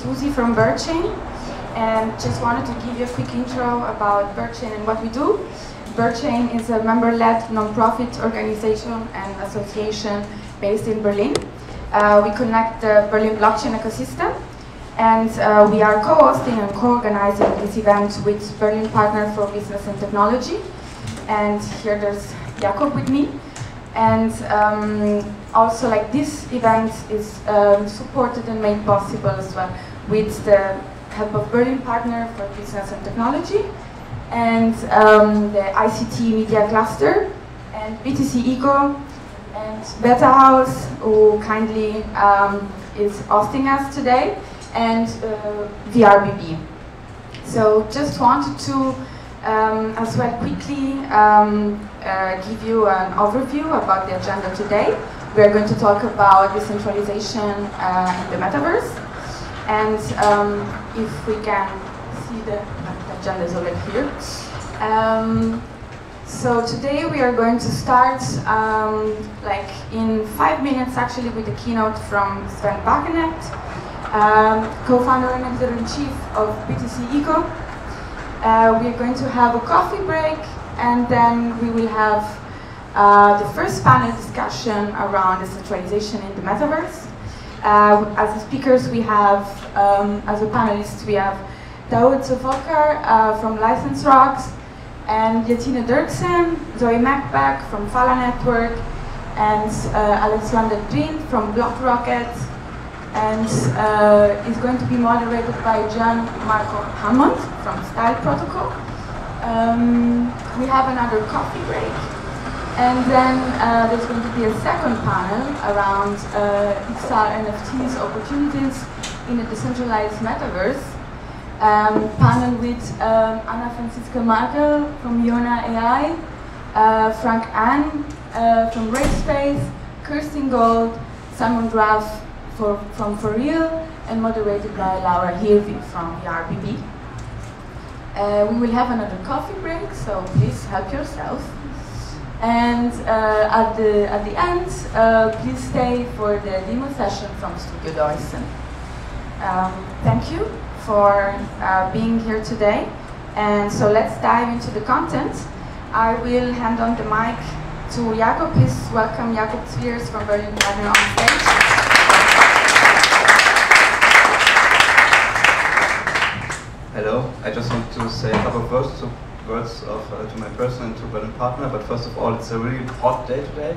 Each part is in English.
Susie from BerChain, and just wanted to give you a quick intro about BerChain and what we do. BerChain is a member-led non-profit organization and association based in Berlin. We connect the Berlin blockchain ecosystem, and we are co-hosting and co-organizing this event with Berlin Partner for Business and Technology. And here there's Jakob with me. And also, like, this event is supported and made possible as well with the help of Berlin Partner for Business and Technology, and the ICT Media Cluster, and BTC Eco, and Betahaus, who kindly is hosting us today, and VRBB. So just wanted to as well quickly give you an overview about the agenda today. We are going to talk about decentralization in the Metaverse, and if we can see the agenda is already here. So today we are going to start like in 5 minutes actually with a keynote from Sven Bakenet, co-founder and editor-in-chief of BTC Eco. We are going to have a coffee break, and then we will have the first panel discussion around decentralization in the Metaverse. As the speakers we have, as a panelist, we have Daoud Zofokar from License Rocks, and Jantine Derksen, Zoe Meckbach from Phala Network, and Alexandra Dinh from Blockrocket, and is going to be moderated by Gian Hammond from STYLE.Protocol. We have another coffee break, and then there's going to be a second panel around XR NFTs opportunities in a decentralized metaverse. Panel with Anna Franziska Markel from Yona AI, Frank Ann from Rayspace, Kirsten Gold, Simon Graf from For Real, and moderated by Laura Hirvi from VRBB. We will have another coffee break, so please help yourself. And at the end, please stay for the demo session from Studio Derksen. Thank you for being here today. And so let's dive into the content. I will hand on the mic to Jakob. Please welcome Jakob Zwiers from Berlin Partner on stage. Hello, I just want to say a couple of words to my person and to Berlin Partner, but first of all, it's a really hot day today.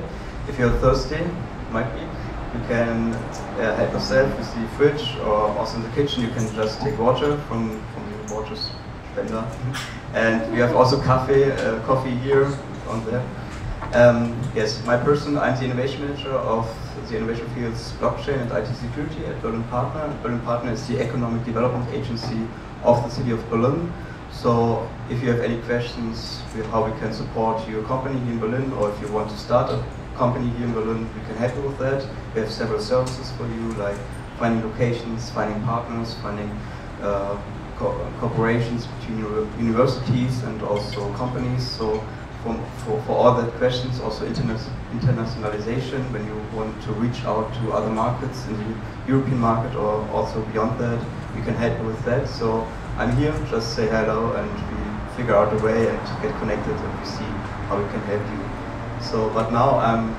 If you're thirsty, might be, you can help yourself with the fridge, or also in the kitchen you can just take water from the water spender. And we have also coffee here on there. Yes, my person, I'm the innovation manager of the innovation fields blockchain and IT security at Berlin Partner. Berlin Partner is the economic development agency of the city of Berlin. So if you have any questions with how we can support your company here in Berlin, or if you want to start a company here in Berlin, we can help you with that. We have several services for you, like finding locations, finding partners, finding cooperations between universities and also companies. So for all that questions, also internationalization, when you want to reach out to other markets in the European market or also beyond that, we can help you with that. So I'm here, just say hello, and we figure out a way and get connected, and we see how we can help you. So, but now I'm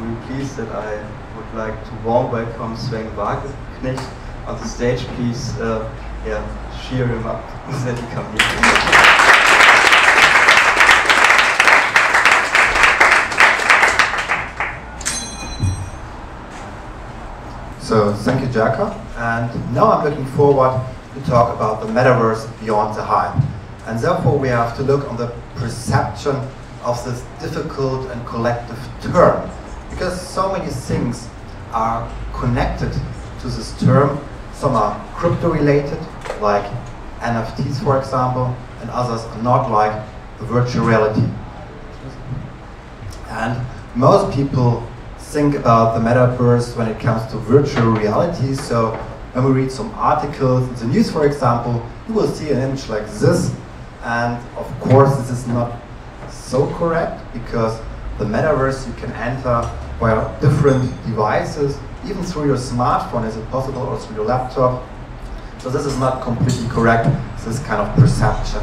really pleased that I would like to warm welcome Sven Bakenet on the stage. Please, cheer him up that he come here. So thank you, Jakob, and now I'm looking forward to talk about the Metaverse beyond the hype. And therefore we have to look on the perception of this difficult and collective term, because so many things are connected to this term. Some are crypto related, like NFTs for example, and others are not, like the virtual reality. And most people think about the Metaverse when it comes to virtual reality. So when we read some articles in the news, for example, you will see an image like this. And of course, this is not so correct, because the Metaverse you can enter via different devices, Even through your smartphone is it possible, or through your laptop. So this is not completely correct, this kind of perception.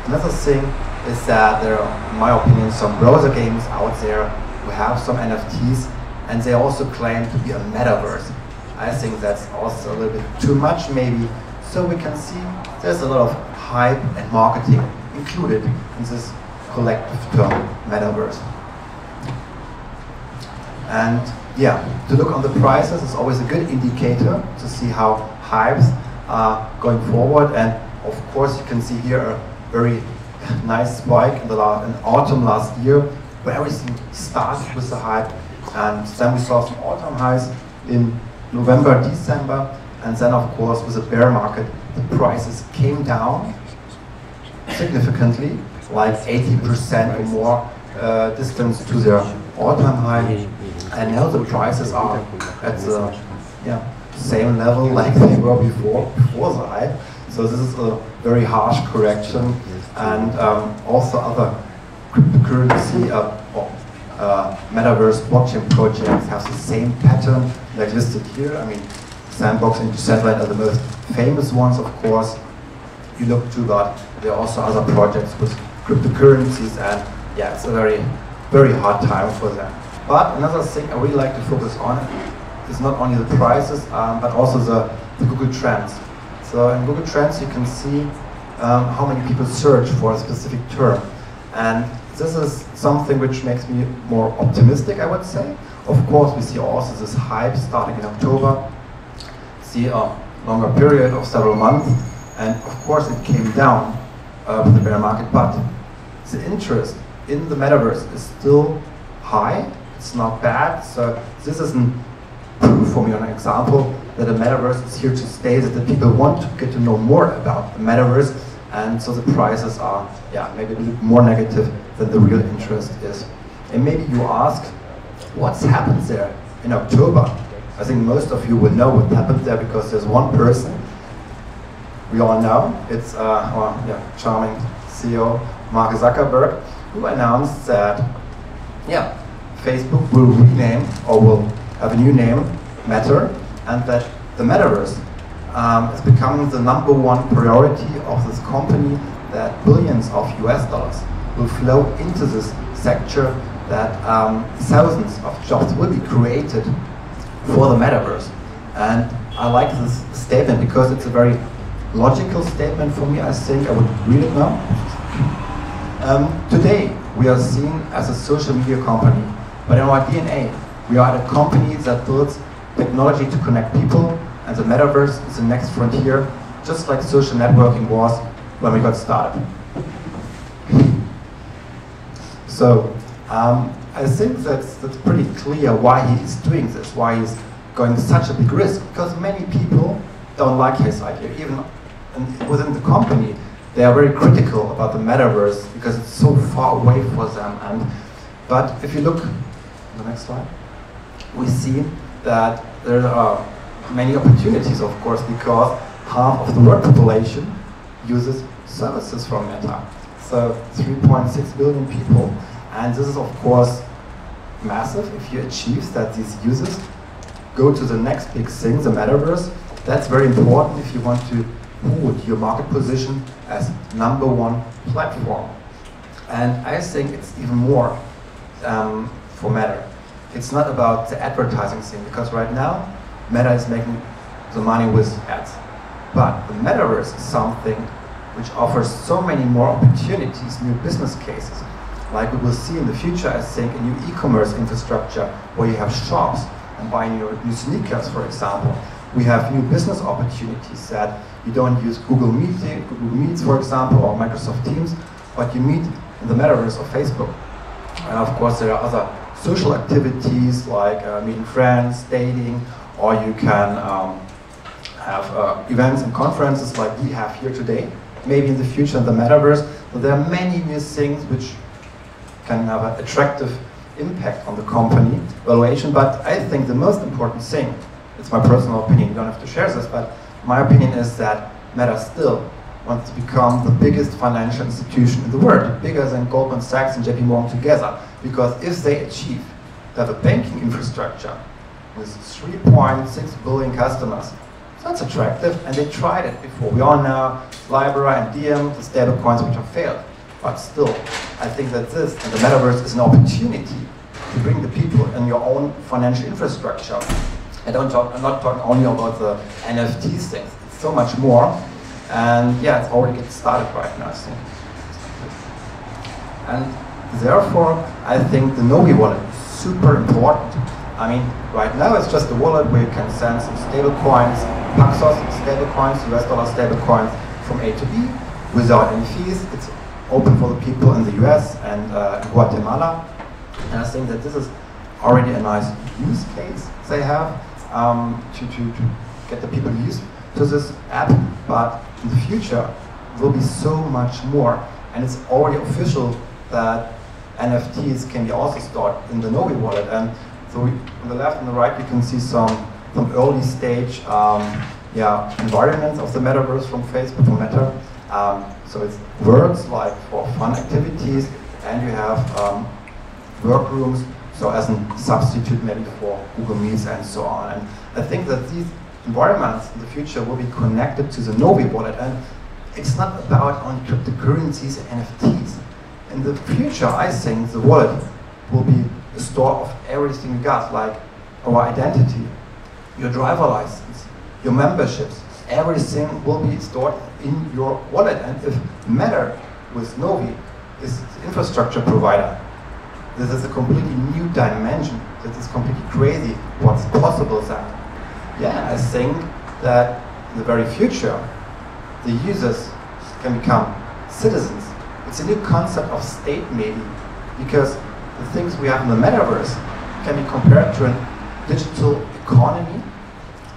Another thing is that there are, in my opinion, some browser games out there who have some NFTs, and they also claim to be a metaverse. I think that's also a little bit too much, maybe. So we can see there's a lot of hype and marketing included in this collective term, metaverse. And yeah, to look on the prices is always a good indicator to see how hypes are going forward. And of course, you can see here a very nice spike in autumn last year, where everything started with the hype, and then we saw some all-time highs in November, December, and then of course with the bear market, the prices came down significantly, like 80% or more distance to their all-time high, and now the prices are at the same level like they were before the hype. So this is a very harsh correction, and also other cryptocurrency metaverse blockchain projects have the same pattern like listed here. I mean, Sandbox and Decentralization are the most famous ones, of course. You look to that, there are also other projects with cryptocurrencies, and yeah, it's a very, very hard time for them. But another thing I really like to focus on is not only the prices, but also the Google Trends. So in Google Trends, you can see how many people search for a specific term. And this is something which makes me more optimistic, I would say. Of course, we see also this hype starting in October, see a longer period of several months, and of course it came down with the bear market, but the interest in the metaverse is still high. It's not bad. So this isn't proof for me, an example that the metaverse is here to stay, that the people want to get to know more about the metaverse, and so the prices are maybe a little bit more negative than the real interest is. And maybe you ask, what's happened there in October? I think most of you will know what happened there, because there's one person we all know. It's our charming CEO, Mark Zuckerberg, who announced that Facebook will rename, or will have a new name, Meta, and that the metaverse is becoming the #1 priority of this company, that billions of US dollars will flow into this sector, that thousands of jobs will be created for the metaverse. And I like this statement because it's a very logical statement for me. I think I would read it now. Today, we are seen as a social media company, but in our DNA, we are a company that builds technology to connect people, and the metaverse is the next frontier, just like social networking was when we got started. So, I think that's pretty clear why he is doing this, why he's going such a big risk, because many people don't like his idea. Even within the company, they are very critical about the metaverse because it's so far away for them. But if you look, the next slide, we see that there are many opportunities, of course, because half of the world population uses services from Meta. So 3.6 billion people. And this is, of course, massive if you achieve that these users go to the next big thing, the metaverse. That's very important if you want to hold your market position as #1 platform. And I think it's even more for Meta. It's not about the advertising thing, because right now Meta is making the money with ads. But the metaverse is something which offers so many more opportunities, new business cases. Like we will see in the future, I think, a new e-commerce infrastructure where you have shops and buying your new sneakers, for example. We have new business opportunities that you don't use Google Meets, for example, or Microsoft Teams, but you meet in the metaverse of Facebook. And of course, there are other social activities like meeting friends, dating, or you can have events and conferences like we have here today, maybe in the future in the metaverse. So there are many new things which can have an attractive impact on the company valuation. But I think the most important thing, it's my personal opinion, you don't have to share this, but my opinion is that Meta still wants to become the biggest financial institution in the world, bigger than Goldman Sachs and JP Morgan together. Because if they achieve to have a banking infrastructure with 3.6 billion customers. So that's attractive, and they tried it before. We all know Libra and Diem, the stable coins which have failed. But still, I think that this and the Metaverse is an opportunity to bring the people in your own financial infrastructure. I'm not talking only about the NFTs things, it's so much more. And yeah, it's already getting started right now, I think. And therefore, I think the Novi wallet is super important. I mean, right now it's just a wallet where you can send some stable coins, Paxos stable coins, US dollar stable coins from A to B without any fees. It's open for the people in the US and Guatemala. And I think that this is already a nice use case they have to get the people used to this app. But in the future, there will be so much more. And it's already official that NFTs can be also stored in the Novi wallet. And so on the left and the right, you can see some early stage environments of the Metaverse from Facebook, from Meta. So it's works like for fun activities, and you have workrooms, so as a substitute maybe for Google Meets and so on. And I think that these environments in the future will be connected to the Novi wallet. And it's not about only cryptocurrencies and NFTs. In the future, I think the wallet will be a store of everything you got, like our identity, your driver license, your memberships. Everything will be stored in your wallet. And if Meta with Novi is the infrastructure provider, this is a completely new dimension. This is completely crazy what's possible there. Yeah, I think that in the very future, the users can become citizens. It's a new concept of state maybe, because the things we have in the Metaverse can be compared to a digital economy.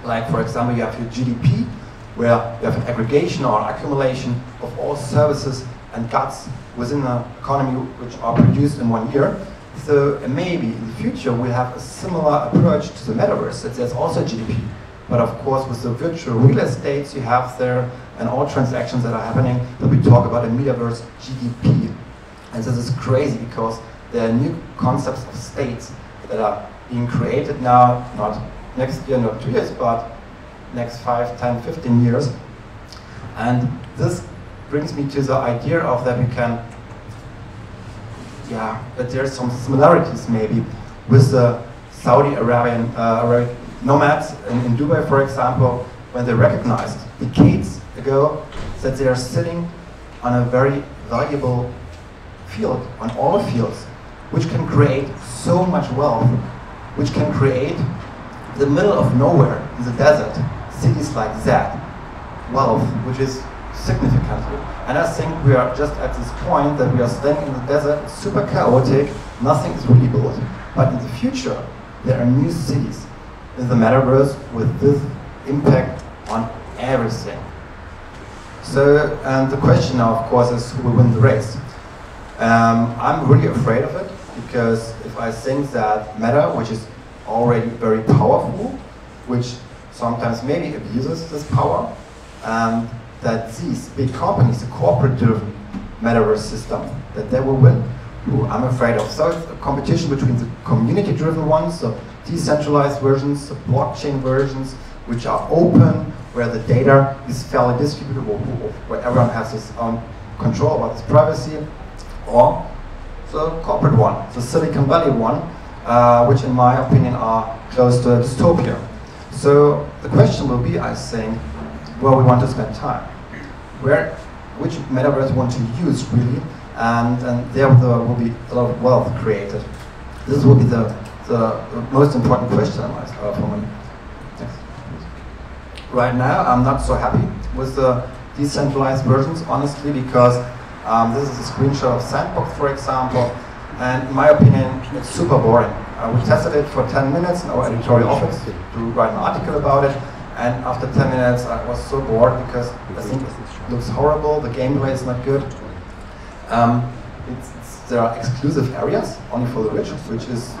Like, for example, you have your GDP, where you have an aggregation or accumulation of all services and goods within the economy which are produced in 1 year. So maybe in the future we'll have a similar approach to the Metaverse, that there's also GDP. But of course with the virtual real estates you have there and all transactions that are happening, that we talk about a Metaverse GDP. And this is crazy because there are new concepts of states that are being created now, not next year, not 2 years, but next 5, 10, 15 years. And this brings me to the idea of that we can, that there's some similarities maybe with the Saudi Arabian nomads in Dubai, for example, when they recognized decades ago that they are sitting on a very valuable field, on oil fields, which can create so much wealth, which can create the middle of nowhere in the desert, cities like that, wealth, which is significantly. And I think we are just at this point that we are standing in the desert, it's super chaotic, nothing is really built. But in the future, there are new cities in the Metaverse with this impact on everything. So, and the question now, of course, is who will win the race? I'm really afraid of it, because if I think that Meta, which is already very powerful, which sometimes maybe abuses this power, and that these big companies, the corporate-driven Metaverse system, that they will win, who I'm afraid of. So it's a competition between the community-driven ones, the decentralized versions, the blockchain versions, which are open, where the data is fairly distributed, where everyone has his own control about his privacy, or the corporate one, the Silicon Valley one, which in my opinion are close to a dystopia. So the question will be, I think, where we want to spend time. Which Metaverse we want to use really, and there will be a lot of wealth created. This will be the most important question for me. Next. Right now, I'm not so happy with the decentralized versions, honestly, because this is a screenshot of Sandbox, for example, and in my opinion, it's super boring. We tested it for 10 minutes in our editorial office to write an article about it, and after 10 minutes I was so bored because I think it looks horrible, the gameplay is not good. There are exclusive areas, only for the rich, which is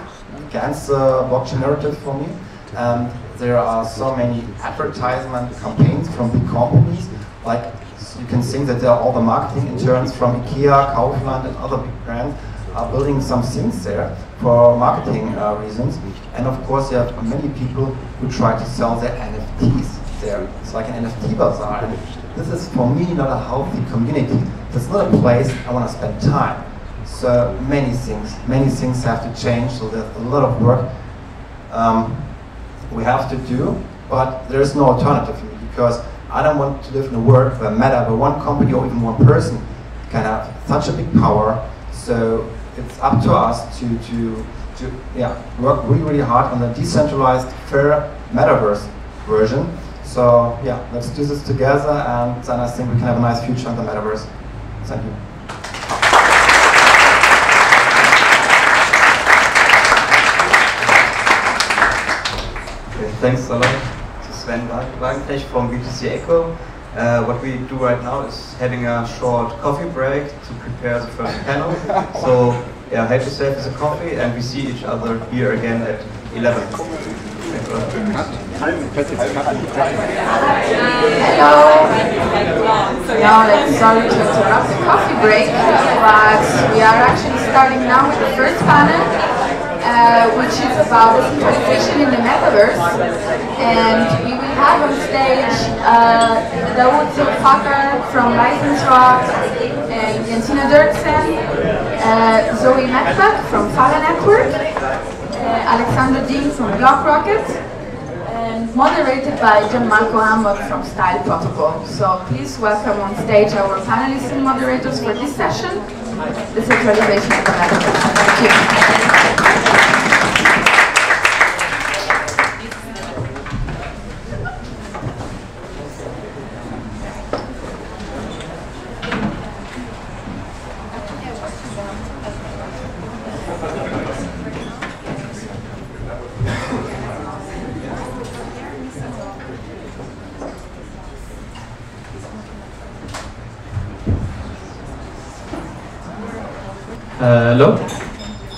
against the blockchain narrative for me. And there are so many advertisement campaigns from big companies, like you can think that there are all the marketing interns from IKEA, Kaufland and other big brands, are building some things there for marketing reasons. And of course, you have many people who try to sell their NFTs there. It's like an NFT bazaar. And this is, for me, not a healthy community. It's not a place I want to spend time. So many things have to change. So there's a lot of work we have to do, but there's no alternative for me, because I don't want to live in a world where one company or even one person can have such a big power. So it's up to us to work really, really hard on the decentralized, fair Metaverse version. So yeah, let's do this together, and then I think we can have a nice future in the Metaverse. Thank you. Thanks a lot to Sven Wagenknecht from BTC Echo. What we do right now is having a short coffee break to prepare the first panel. So yeah, help yourself with a coffee, and we see each other here again at 11. Hello. Now, sorry to interrupt the coffee break, but we are actually starting now with the first panel. Which is about decentralization in the Metaverse, and we will have on stage Phala from Alexandra, and Jantine Derksen, Zoe Meckbach from Phala Network, Alexandra Dinh from Blockrocket, and moderated by Hammond from STYLE.Protocol. So please welcome on stage our panelists and moderators for this session, Decentralization in the Metaverse. Thank you. Hello.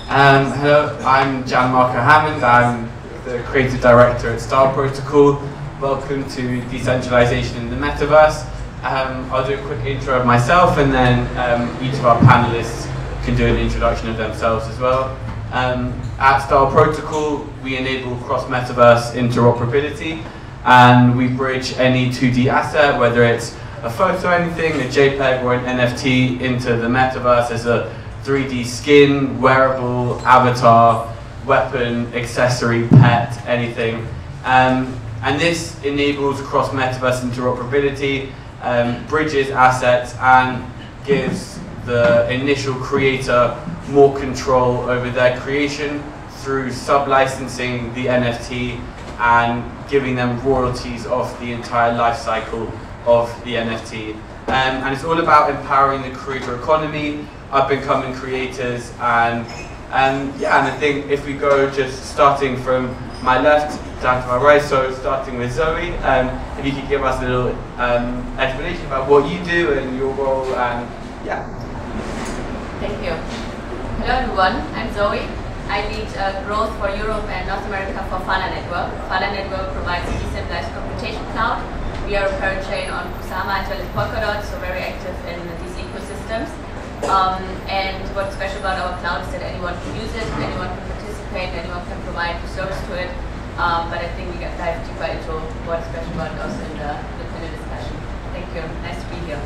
Hello, I'm Gian Hammond. I'm the creative director at STYLE.Protocol. Welcome to Decentralization in the Metaverse. I'll do a quick intro of myself, and then each of our panelists can do an introduction of themselves as well. At STYLE.Protocol, we enable cross-metaverse interoperability, and we bridge any 2D asset, whether it's a photo, anything, a JPEG or an NFT, into the metaverse as a 3D skin, wearable, avatar, weapon, accessory, pet, anything. And this enables cross-metaverse interoperability, bridges assets, and gives the initial creator more control over their creation through sub-licensing the NFT and giving them royalties off the entire life cycle of the NFT. And it's all about empowering the creator economy, up-and-coming creators, and I think if we go just starting from my left down to my right, so starting with Zoe, if you could give us a little explanation about what you do and your role, and yeah. Thank you. Hello everyone, I'm Zoe. I lead growth for Europe and North America for Phala Network. Phala Network provides a decentralized computation cloud. We are a parachain on Kusama as well as Polkadot, so very active in these ecosystems. And what's special about our cloud is that anyone can use it, anyone can participate, anyone can provide a service to it. But I think we can dive deeper into what's special about it also in the panel discussion. Thank you. Nice to be here. I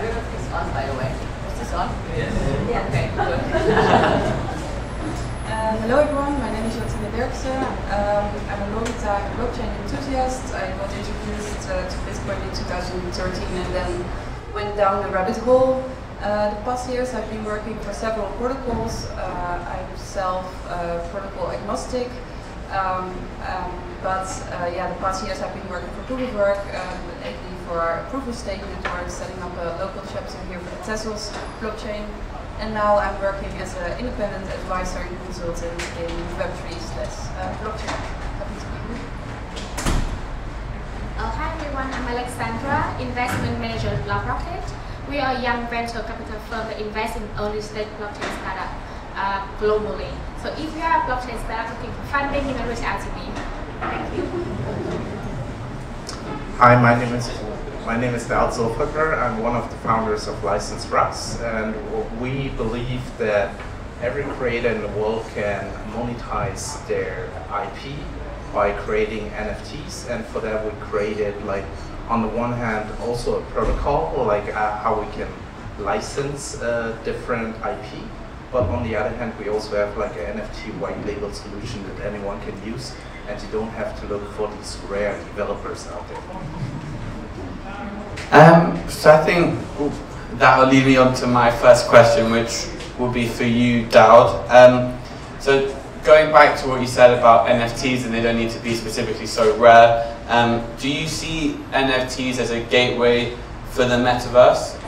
don't know if this is on, by the way. Is this on? Yes. Yeah. Okay, good. Hello everyone, my name is Jantine Derksen. I'm a long-time blockchain enthusiast. I got introduced to Bitcoin in 2013 and then went down the rabbit hole. The past years I've been working for several protocols. I'm protocol agnostic, but the past years I've been working for proof of work, lately for our proof of stake network, setting up a local chapter here for the Tesla's blockchain, and now I'm working as an independent advisor and consultant in Web3/blockchain. Happy to be here. Hi everyone, I'm Alexandra, investment manager at Blockrocket. We are a young venture capital firm that invests in early stage blockchain startup globally. So if you are a blockchain startup looking for funding, you can reach out to me. Thank you. Hi, my name is my name is Daud Zulfikar. I'm one of the founders of Licensed Rux, and we believe that every creator in the world can monetize their IP by creating NFTs, and for that we created, like, on the one hand also a protocol, like how we can license different IP, but on the other hand we also have like an NFT white label solution that anyone can use, and you don't have to look for these rare developers out there. So I think that will lead me on to my first question, which will be for you, Daud. So going back to what you said about NFTs, and they don't need to be specifically so rare, do you see NFTs as a gateway for the metaverse?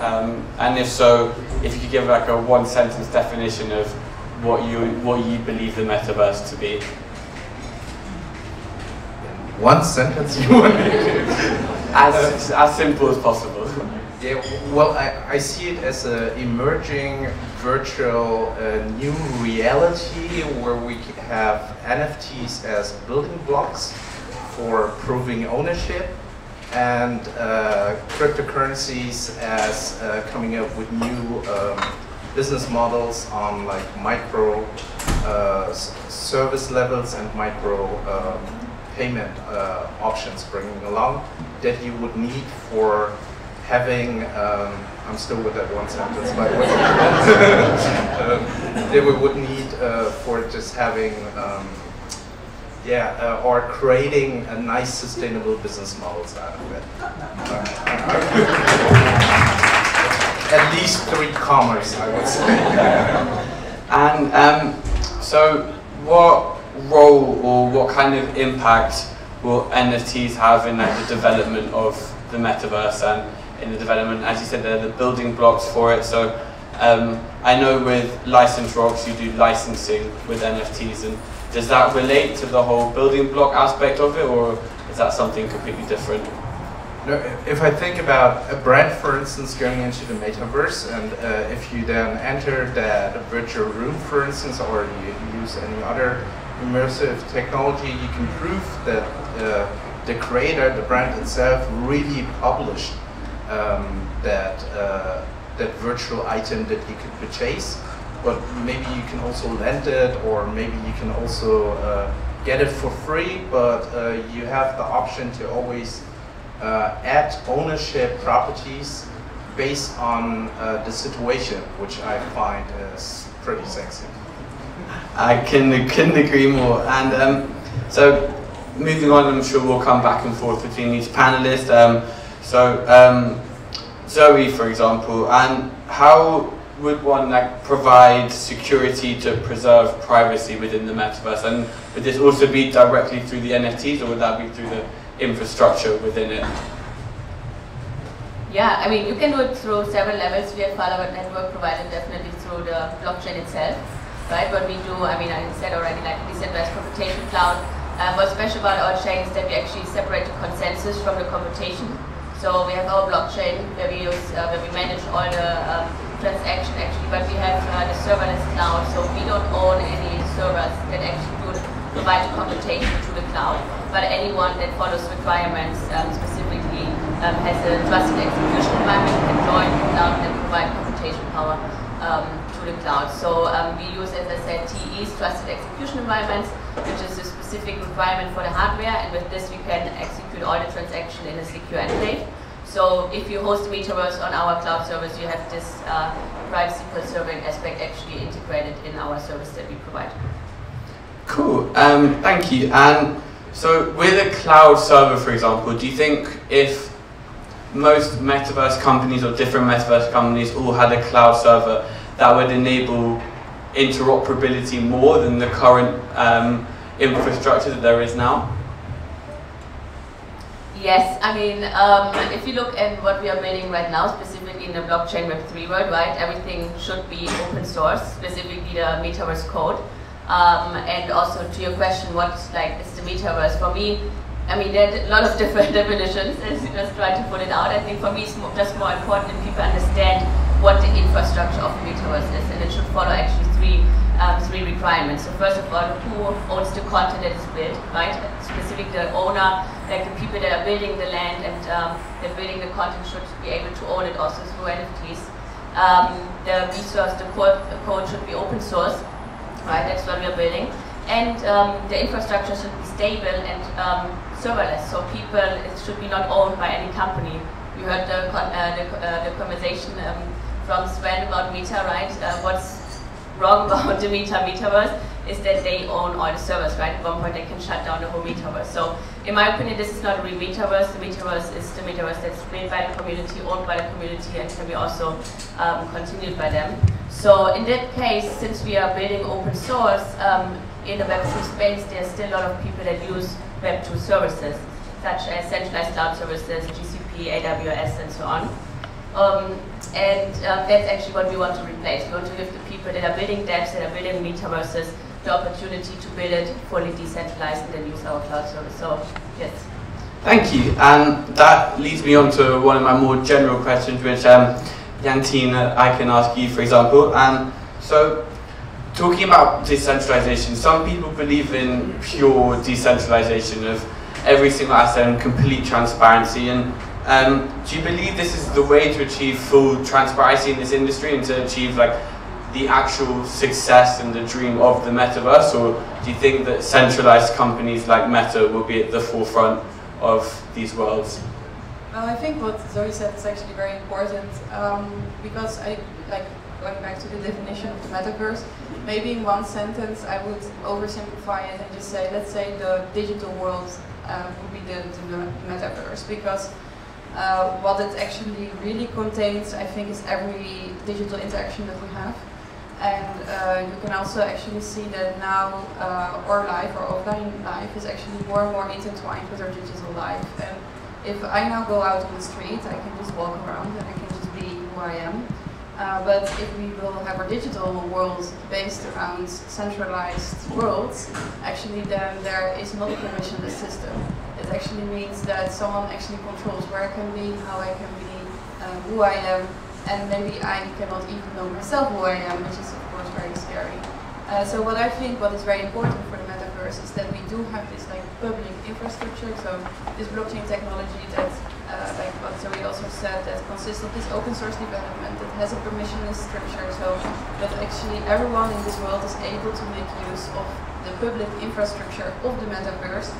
And if so, if you could give like a one-sentence definition of what you believe the metaverse to be. One sentence you want me to? As simple as possible. Yeah, well, I see it as an emerging virtual new reality where we have NFTs as building blocks for proving ownership, and cryptocurrencies as coming up with new business models on like micro service levels and micro payment options bringing along that you would need for having, I'm still with that one sentence by the way, that we would need for just having, or creating a nice sustainable business models out of it. At least 3 commas, I would say. And so what role or what kind of impact will NFTs have in like, the development of the metaverse and in the development, as you said, they're the building blocks for it. So I know with Licensed Rux you do licensing with NFTs, and does that relate to the whole building block aspect of it, or is that something completely different? No, if I think about a brand, for instance, going into the metaverse, and if you then enter that virtual room, for instance, or you use any other immersive technology, you can prove that the creator, the brand itself, really published that virtual item that you could purchase. But maybe you can also lend it, or maybe you can also get it for free, but you have the option to always add ownership properties based on the situation, which I find is pretty sexy. I couldn't agree more. And so moving on, I'm sure we'll come back and forth between each panelist. Zoe, for example, and how would one like provide security to preserve privacy within the metaverse? And would this also be directly through the NFTs, or would that be through the infrastructure within it? Yeah, I mean, you can do it through several levels. We have Phala network provided definitely through the blockchain itself, right? But we do, I mean, I said already, like decentralized computation cloud. What's special about our chain is that we actually separate the consensus from the computation. So we have our blockchain where we use, where we manage all the transaction actually, but we have the serverless cloud, so we don't own any servers that actually provide the computation to the cloud. But anyone that follows requirements, specifically has a trusted execution environment, can join the cloud and provide computation power to the cloud. So we use, as I said, TEs, trusted execution environments, which is a specific requirement for the hardware, and with this we can execute all the transactions in a secure enclave. So if you host the Metaverse on our cloud service, you have this privacy preserving aspect actually integrated in our service that we provide. Cool, thank you. And so with a cloud server, for example, do you think if most metaverse companies or different metaverse companies all had a cloud server, that would enable interoperability more than the current infrastructure that there is now? Yes, I mean, if you look at what we are building right now, specifically in the blockchain Web3 world, right, everything should be open source, specifically the Metaverse code. And also to your question, what is the Metaverse? For me, I mean, there are a lot of different definitions, as you just tried to put it out. I think for me it's just more important that people understand what the infrastructure of the Metaverse is, and it should follow actually 3 three requirements. So first of all, who owns the content that is built, right? Specifically the owner, like the people that are building the land and they're building the content should be able to own it also through NFTs. The resource, the code should be open source, right? That's what we are building. And the infrastructure should be stable and serverless, so people, it should be not owned by any company. You heard the conversation from Sven about Meta, right? What's wrong about the Metaverse is that they own all the servers, right? At one point they can shut down the whole Metaverse. So in my opinion, this is not a real Metaverse. The Metaverse is the Metaverse that's built by the community, owned by the community, and can be also continued by them. So in that case, since we are building open source, in the Web2 space, there's still a lot of people that use Web2 services, such as centralized cloud services, GCP, AWS, and so on. That's actually what we want to replace. We want to give the people that are building dApps, that are building metaverses, the opportunity to build it fully decentralized and then use our cloud service. So, yes. Thank you. And that leads me on to one of my more general questions, which Jantine, I can ask you, for example. So, talking about decentralization, some people believe in pure decentralization of every single asset and complete transparency. And do you believe this is the way to achieve full transparency in this industry and to achieve like the actual success and the dream of the metaverse, or do you think that centralized companies like Meta will be at the forefront of these worlds? Well, I think what Zoe said is actually very important because going back to the definition of the metaverse, maybe in one sentence I would oversimplify it and just say, let's say the digital world would be the metaverse, because what it actually really contains, I think, is every digital interaction that we have. And you can also actually see that now our life, our offline life, is actually more and more intertwined with our digital life. And if I now go out on the street, I can just walk around and I can just be who I am. But if we will have our digital world based around centralized worlds, actually then there is not a permissionless system. It actually means that someone actually controls where I can be, how I can be, who I am, and maybe I cannot even know myself who I am, which is of course very scary. So what I think what is very important for the metaverse is that we do have this like public infrastructure, so this blockchain technology that, like what Zoe also said, that consists of this open source development that has a permissionless structure, so that actually everyone in this world is able to make use of the public infrastructure of the metaverse.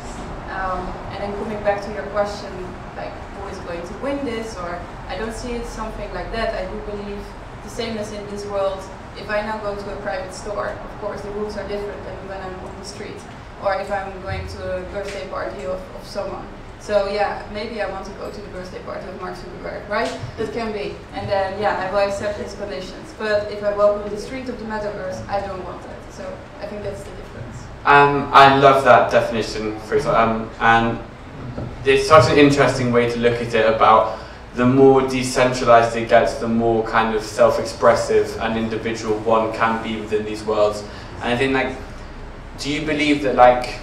And then coming back to your question, like who is going to win this, or I don't see it something like that. I do believe the same as in this world, if I now go to a private store, of course the rules are different than when I'm on the street, or if I'm going to a birthday party of someone. So yeah, maybe I want to go to the birthday party of Mark Zuckerberg, right? That can be. And then yeah, I will accept his conditions. But if I walk on the street of the metaverse, I don't want that. So I think that's the difference. I love that definition, for example, and it's such an interesting way to look at it about the more decentralized it gets, the more kind of self-expressive an individual one can be within these worlds. And I think, like, do you believe that like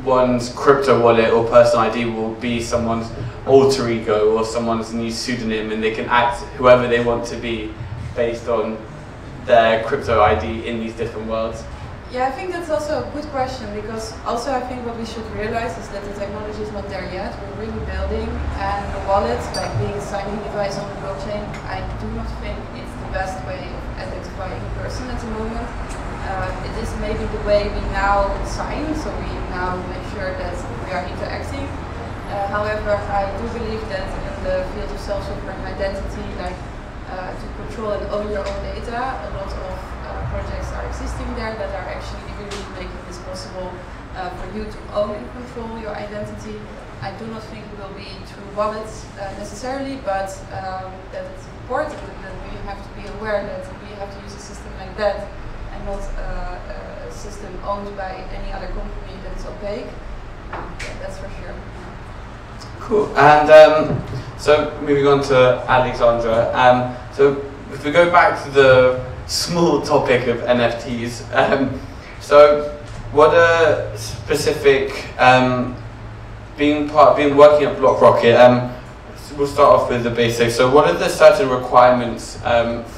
one's crypto wallet or personal ID will be someone's alter ego or someone's new pseudonym, and they can act whoever they want to be based on their crypto ID in these different worlds? Yeah, I think that's also a good question, because also I think what we should realize is that the technology is not there yet. We're really building, and the wallet, like being a signing device on the blockchain, I do not think it's the best way of identifying a person at the moment. It is maybe the way we now sign, so we now make sure that we are interacting. However, I do believe that in the field of self-sovereign identity, like to control and own your own data, a lot of projects are existing there that are actually really making this possible for you to own and control your identity. I do not think it will be through wallets necessarily, but that it's important and that we have to be aware that we have to use a system like that and not a system owned by any other company that is opaque. Yeah, that's for sure. Cool. And so moving on to Alexandra. So if we go back to the small topic of NFTs, so what are specific, being working at Blockrocket, we'll start off with the basics. So what are the certain requirements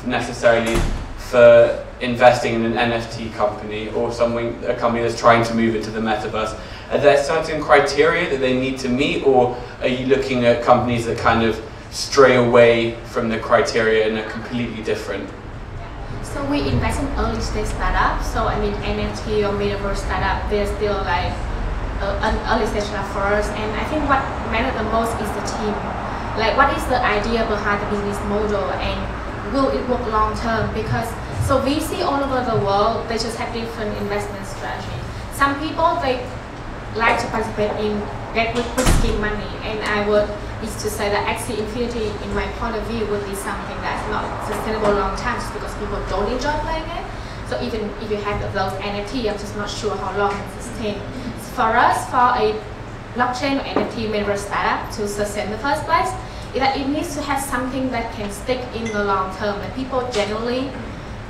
necessarily for investing in an NFT company or a company that's trying to move into the metaverse? Are there certain criteria that they need to meet, or are you looking at companies that kind of stray away from the criteria and are completely different? So we invest in early stage startups. So I mean NFT or Metaverse startup, they're still like an early stage startup for us. And I think what matters the most is the team. Like what is the idea behind the business model, and will it work long term? Because so we see all over the world, they just have different investment strategy. Some people, they like to participate in get risky money, and I would is to say that Axie Infinity, in my point of view, would be something that's not sustainable long term just because people don't enjoy playing it. So even if you have those NFT, I'm just not sure how long it sustain. For us, for a blockchain or NFT metaverse startup to sustain in the first place, is that it needs to have something that can stick in the long term, that people generally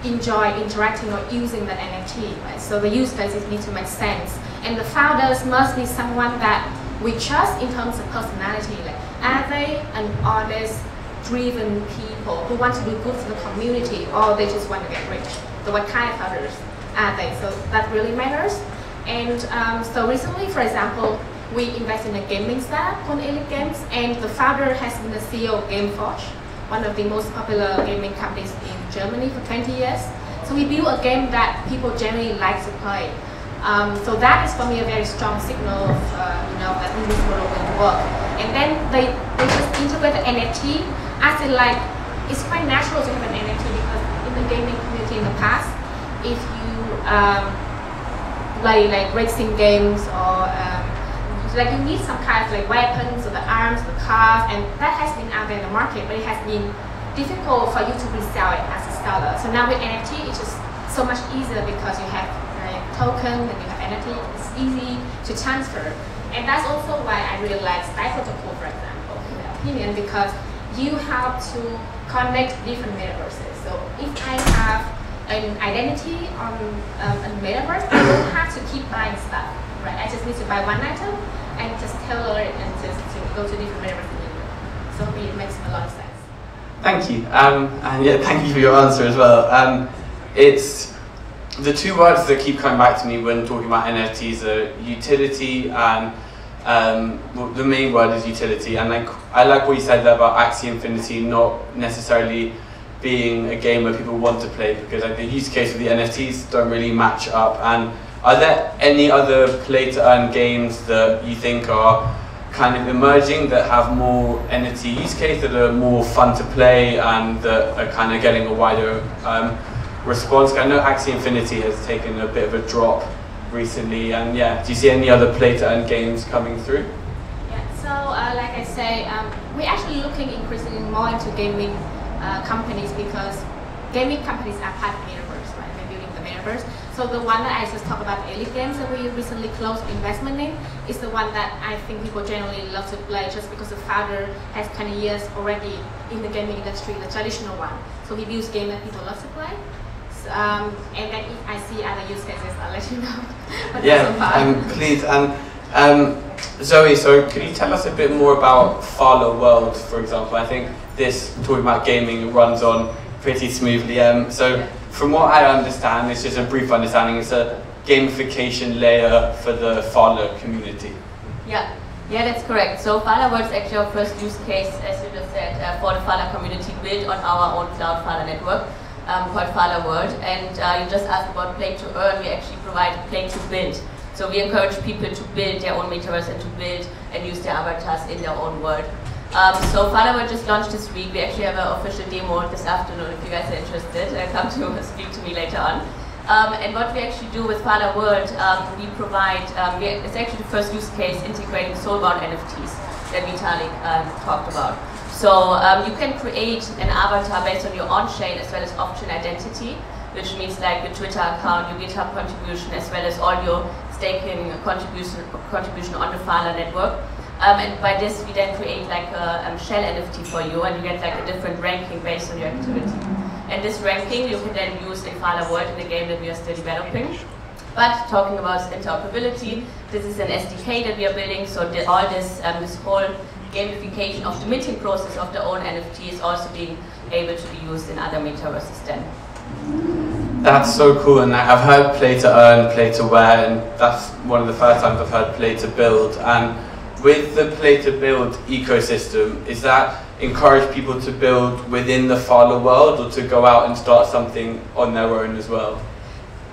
enjoy interacting or using that NFT, right? So the use cases need to make sense. And the founders must be someone that we trust in terms of personality. Like, are they an honest, driven people who want to do good for the community, or they just want to get rich? So what kind of founders are they? So that really matters. And so recently, for example, we invest in a gaming startup called Elite Games, and the founder has been the CEO of GameForge, one of the most popular gaming companies in Germany for 20 years. So we build a game that people generally like to play. So that is for me a very strong signal of that business model will work. And then they just integrate the NFT as in like, it's quite natural to have an NFT because in the gaming community in the past, if you play like racing games or like you need some kind of like weapons or the arms, the cars, and that has been out there in the market, but it has been difficult for you to resell it as a seller. So now with NFT, it's just so much easier because you have a token and you have NFT. It's easy to transfer, and that's also why I really like STYLE.Protocol, for example, in my opinion, because you have to connect different metaverses. So if I have an identity on a metaverse, I don't have to keep buying stuff. Right? I just need to buy one item and just tailor it and just to go to different metaverses. So it makes a lot of sense. Thank you, and yeah, thank you for your answer as well. It's the two words that keep coming back to me when talking about NFTs are utility and well, the main word is utility. And like I like what you said there about Axie Infinity not necessarily being a game where people want to play, because like the use case of the NFTs don't really match up. And are there any other play-to-earn games that you think are kind of emerging that have more NFT use case, that are more fun to play and that are kind of getting a wider response? I know Axie Infinity has taken a bit of a drop recently, and yeah, do you see any other play-to-earn games coming through? Yeah, so like I say, we're actually looking increasingly more into gaming companies, because gaming companies are part of the metaverse, right? They're building the metaverse. So the one that I just talked about, Elite Games, that we recently closed investment in, is the one that I think people generally love to play just because the founder has 20 years already in the gaming industry, the traditional one. So he builds games that people love to play. So, and then if I see other use cases, I'll let you know. But yeah, please. Zoe, so could you tell us a bit more about Phala World, for example? I think this, talking about gaming, runs on pretty smoothly. So from what I understand, it's just a brief understanding, it's a gamification layer for the Phala community. Yeah, that's correct. So Phala World is actually our first use case, as you just said, for the Phala community, built on our own cloud Phala network called Phala World. And you just asked about play to earn. We actually provide play to build. So we encourage people to build their own metaverse and to build and use their avatars in their own world. So Phala World just launched this week. We actually have an official demo this afternoon if you guys are interested. Come to speak to me later on. And what we actually do with Phala World, we provide, it's actually the first use case integrating soul-bound NFTs that Vitalik talked about. So you can create an avatar based on your on-chain as well as off-chain identity, which means like your Twitter account, your GitHub contribution, as well as all your staking contribution on the Phala network. And by this, we then create like a shell NFT for you, and you get like a different ranking based on your activity. And this ranking you can then use in Phala World in the game that we are still developing. But talking about interoperability, this is an SDK that we are building, so all this whole gamification of the minting process of the own NFT is also being able to be used in other metaverses then. That's so cool, and I've heard play to earn, play to wear, and that's one of the first times I've heard play to build. And with the play to build ecosystem, is that encourage people to build within the Phala world, or to go out and start something on their own as well?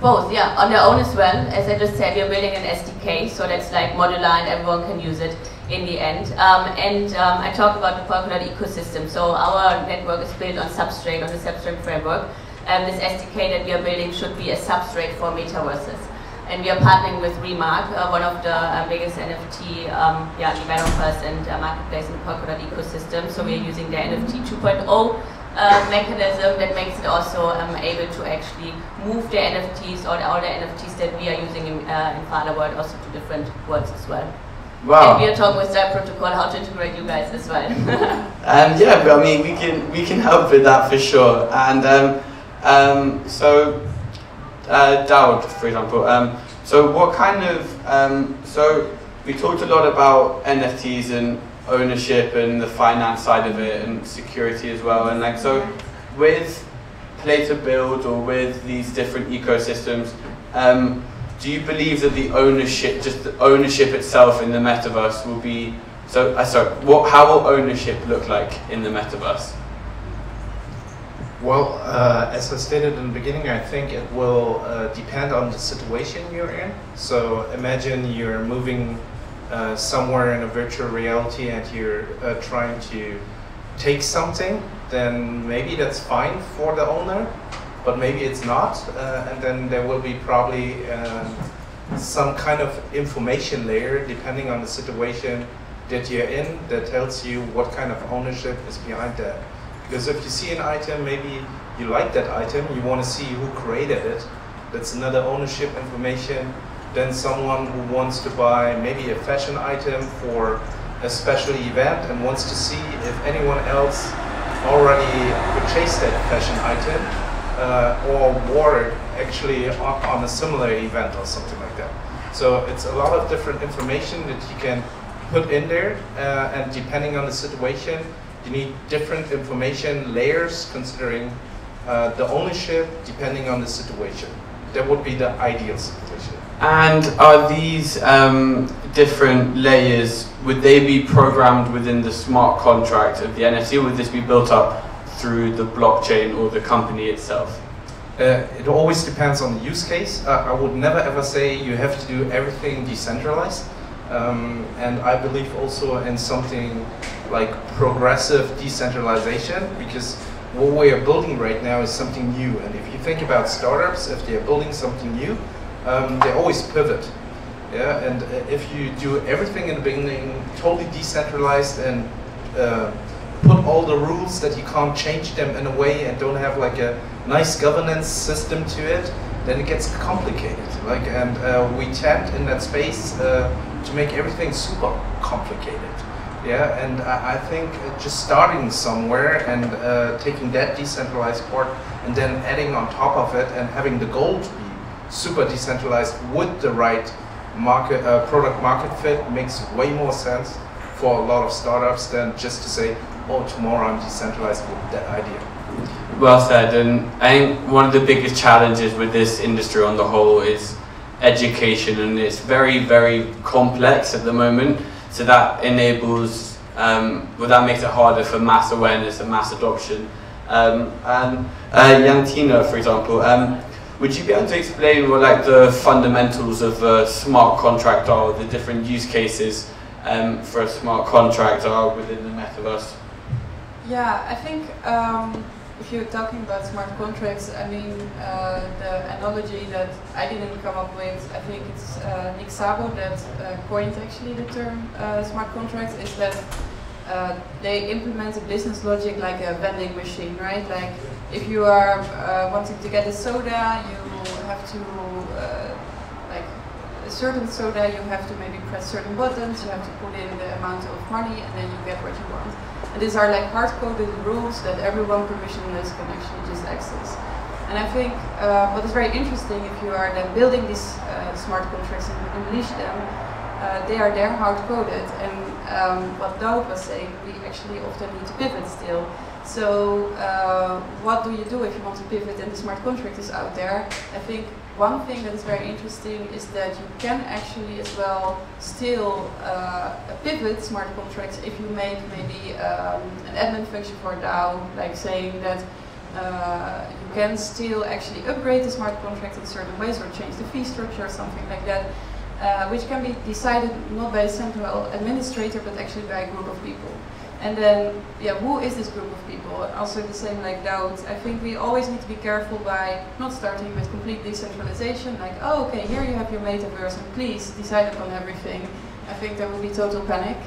Both, yeah, on their own as well. As I just said, we're building an SDK, so that's like modular and everyone can use it in the end. I talked about the Polkadot ecosystem. So our network is built on Substrate, on the Substrate framework. This SDK that we are building should be a substrate for metaverses. And we are partnering with Remark, one of the biggest NFT developers and marketplace in the Polkadot ecosystem. So we are using their NFT 2.0 mechanism that makes it also able to actually move the NFTs or all the NFTs that we are using in Phala world also to different worlds as well. Wow. And we are talking with STYLE.Protocol how to integrate you guys as well. Yeah, but I mean we can help with that for sure. And Daud, for example. So what kind of so we talked a lot about NFTs and ownership and the finance side of it and security as well, and like so with play to build or with these different ecosystems, do you believe that the ownership, just the ownership itself in the metaverse will be so how will ownership look like in the metaverse? Well, as I stated in the beginning, I think it will depend on the situation you're in. So imagine you're moving somewhere in a virtual reality and you're trying to take something, then maybe that's fine for the owner, but maybe it's not, and then there will be probably some kind of information layer depending on the situation that you're in that tells you what kind of ownership is behind that. Because if you see an item, maybe you like that item, you want to see who created it, that's another ownership information. Then someone who wants to buy maybe a fashion item for a special event and wants to see if anyone else already purchased that fashion item or wore it actually on a similar event or something like that. So it's a lot of different information that you can put in there, and depending on the situation, you need different information layers considering the ownership depending on the situation. That would be the ideal situation. And are these different layers, would they be programmed within the smart contract of the NFT, or would this be built up through the blockchain or the company itself? It always depends on the use case. I would never ever say you have to do everything decentralized. And I believe also in something like progressive decentralization, because what we are building right now is something new. And if you think about startups, if they are building something new, they always pivot. Yeah, and if you do everything in the beginning totally decentralized and put all the rules that you can't change them in a way and don't have like a nice governance system to it, then it gets complicated. And we tend in that space to make everything super complicated. Yeah, and I think just starting somewhere and taking that decentralized part and then adding on top of it and having the goal to be super decentralized with the right product market fit makes way more sense for a lot of startups than just to say, oh, tomorrow I'm decentralized with that idea. Well said, and I think one of the biggest challenges with this industry on the whole is education, and it's very, very complex at the moment, so that enables, that makes it harder for mass awareness and mass adoption. Jantine, for example, would you be able to explain what the fundamentals of a smart contract are, the different use cases for a smart contract are within the metaverse? Yeah, I think if you're talking about smart contracts, I mean, the analogy that I didn't come up with, I think it's Nick Szabo that coined actually the term smart contracts, is that they implement a business logic like a vending machine, right? Like if you are wanting to get a soda, you have to, like a certain soda, you have to maybe press certain buttons, you have to put in the amount of money, and then you get what you want. And these are like hard-coded rules that everyone permissionless can actually just access. And I think what is very interesting, if you are then building these smart contracts and unleash them, they are there hard-coded. And what Daud was saying, we actually often need to pivot still. So what do you do if you want to pivot and the smart contract is out there? I think one thing that is very interesting is that you can actually as well still pivot smart contracts if you make maybe an admin function for DAO, like saying that you can still actually upgrade the smart contract in certain ways or change the fee structure or something like that, which can be decided not by a central administrator but actually by a group of people. And then, yeah, who is this group of people? Also the same like Daud. I think we always need to be careful by not starting with complete decentralization, like, oh, okay, here you have your metaverse and please decide upon everything. I think there will be total panic.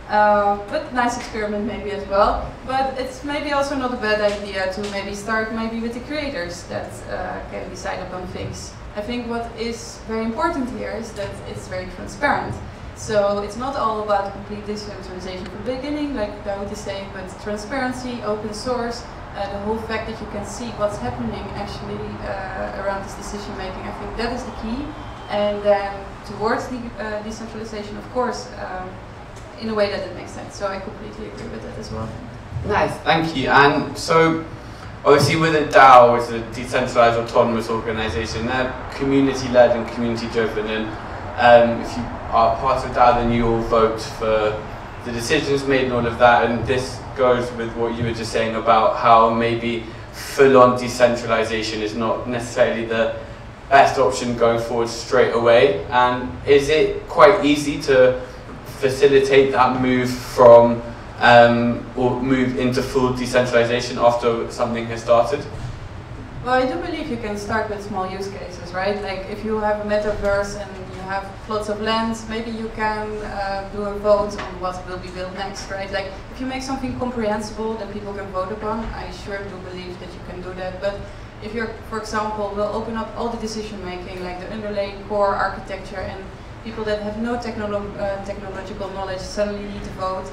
But nice experiment maybe as well. But it's maybe also not a bad idea to maybe start maybe with the creators that can decide upon things. I think what is very important here is that it's very transparent. So it's not all about complete decentralization from the beginning, like Daud is saying, but transparency, open source, the whole fact that you can see what's happening actually around this decision making, I think that is the key. And then towards the decentralization, of course, in a way that it makes sense. So I completely agree with that as well. Nice, thank you. And so, obviously with a DAO, it's a decentralized autonomous organization, they're community-led and community-driven, and if you are part of DAO, then you all vote for the decisions made and all of that, and this goes with what you were just saying about how maybe full-on decentralization is not necessarily the best option going forward straight away. And is it quite easy to facilitate that move from or move into full decentralization after something has started? Well, I do believe you can start with small use cases, right? Like if you have a metaverse and you have plots of land, maybe you can do a vote on what will be built next, right? Like if you make something comprehensible that people can vote upon, I sure do believe that you can do that. But if you're, for example, will open up all the decision making, like the underlying core architecture, and people that have no technological knowledge suddenly need to vote,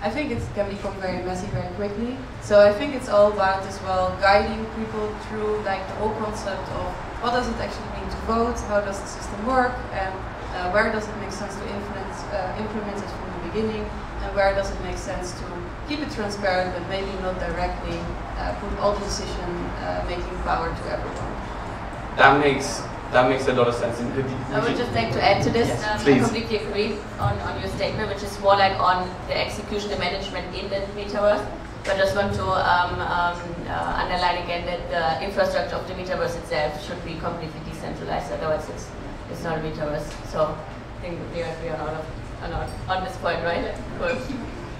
I think it can become very messy very quickly. So I think it's all about as well guiding people through like the whole concept of what does it actually mean to vote, how does the system work, and where does it make sense to implement it from the beginning, and where does it make sense to keep it transparent but maybe not directly put all the decision making power to everyone. That makes a lot of sense. I would just like to add to this. Yes, I completely agree on your statement, which is more like on the execution, the management in the metaverse. But I just want to underline again that the infrastructure of the metaverse itself should be completely decentralized. Otherwise, it's not a metaverse. So I think we agree on this point, right? Cool.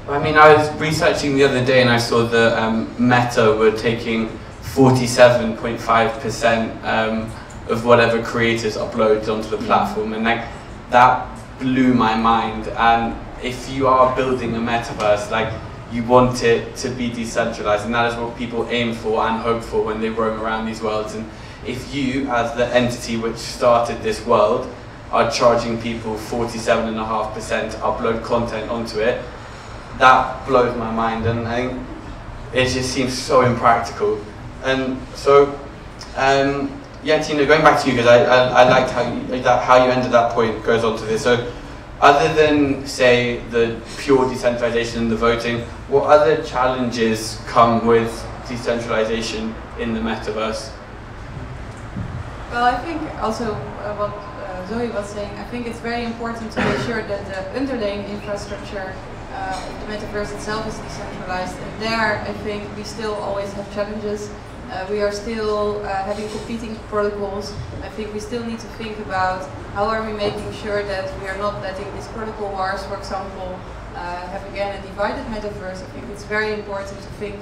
I mean, I was researching the other day and I saw that Meta were taking 47.5% of whatever creators upload onto the platform, and like that blew my mind. And if you are building a metaverse, like you want it to be decentralized, and that is what people aim for and hope for when they roam around these worlds. And if you, as the entity which started this world, are charging people 47.5% to upload content onto it, that blows my mind, and I think it just seems so impractical. And so yeah, Tina, going back to you, because I liked how you ended that point, goes on to this. So other than, say, the pure decentralization and the voting, what other challenges come with decentralization in the metaverse? Well, I think also what Zoe was saying, I think it's very important to make sure that the underlying infrastructure of the metaverse itself is decentralized. And there, I think we still always have challenges. We are still having competing protocols. I think we still need to think about how are we making sure that we are not letting these protocol wars, for example, have again a divided metaverse. I think it's very important to think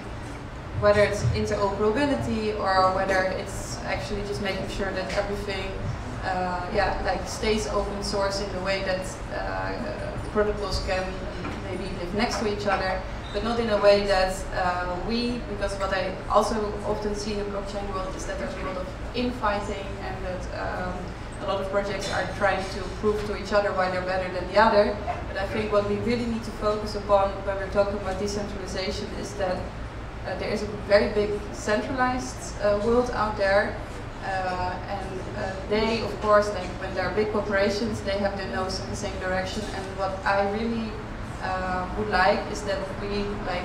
whether it's interoperability or whether it's actually just making sure that everything like stays open source in the way that protocols can maybe live next to each other, but not in a way that because what I also often see in the blockchain world is that there's a lot of infighting, and that a lot of projects are trying to prove to each other why they're better than the other. But I think what we really need to focus upon when we're talking about decentralization is that there is a very big centralized world out there, and they, of course, like when there are big corporations, they have their nose in the same direction. And what I really would like is that we, like,